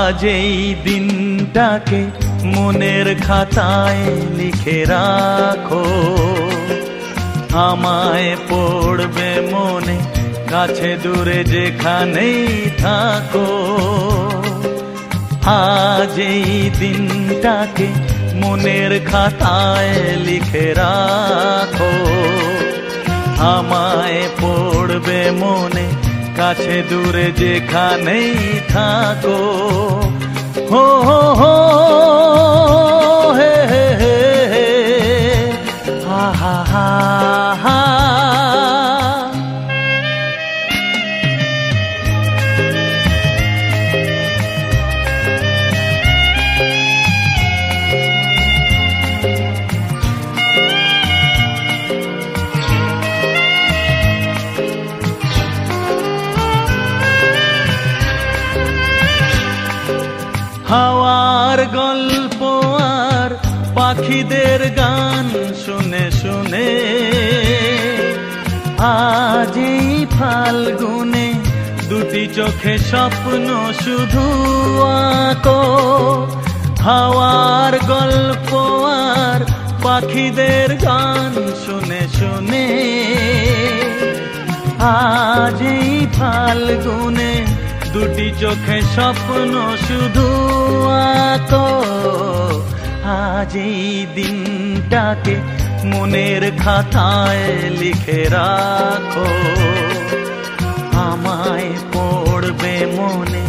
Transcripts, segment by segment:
আজ এই দিনটাকে মনের খাতায় লিখে রাখো, আমায় পড়বে মনে কাছে দূরে যেখানেই থাকো। আজ এই দিনটাকে মনের খাতায় লিখে রাখো, আমায় পড়বে মনে কাছে দূরে যেখানেই থাকো। হো হো হো হে হে হে হে হা হা হা হা। হাওয়ার গল্প আর পাখিদের গান শুনে শুনে আজ এই ফাল্গুনে দুটি চোখে স্বপ্ন শুধু আঁকো। হাওয়ার গল্প আর পাখিদের গান শুনে শুনে আজ এই ফাল্গুনে দুটি চোখে স্বপ্ন শুধু আঁকো। আজ এই দিনটাকে মনের খাতায় লিখে রাখো, আমায় পড়বে মনে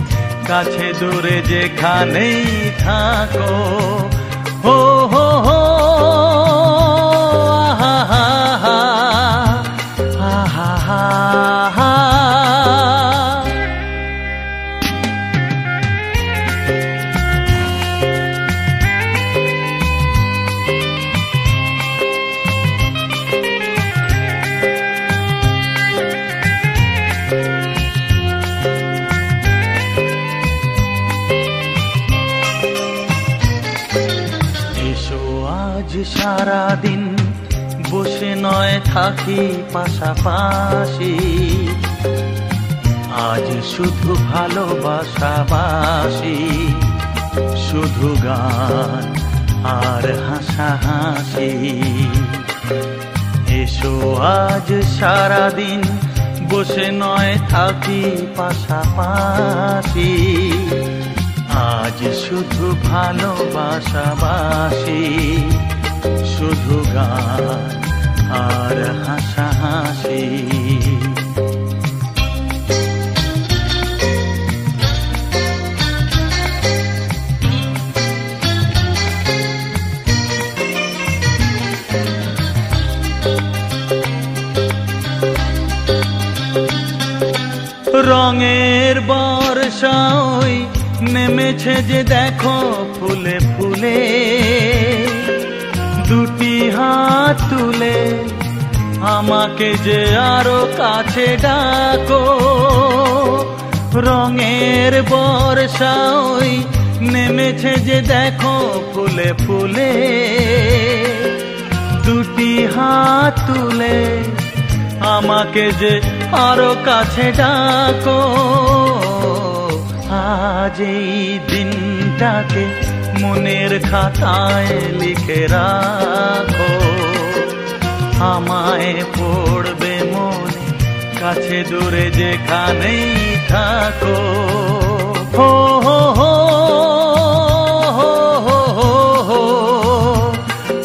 কাছে দূরে যেখানেই থাকো। হো হো হো হা হা হা হা হা হা হা। সারাদিন বসে নয় থাকি পাশাপাশি, আজ শুধু ভালোবাসাবাসি, শুধু গান আর হাসাহাসি। এসো আজ সারাদিন বসে নয় থাকি পাশাপাশি, আজ শুধু ভালোবাসাবাসি, শুধু গান আর হাসাহাসি। রঙের বর্ষা ওই নেমেছে যে দেখো ফুলে ফুলে, দুটি হাত তুলে আমাকে যে আরো কাছে ডাকো। রঙের বর্ষা ওই নেমেছে যে দেখো ফুলে ফুলে, দুটি হাত তুলে আমাকে যে আরো কাছে ডাকো। আজ এই দিনটাকে মনের খাতায় লিখে রাখো, আমায় পড়বে মনে কাছে দূরে যেখানেই থাকো। হো হো হো হো হো হো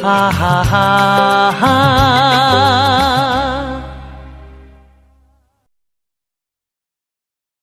হা হা হা।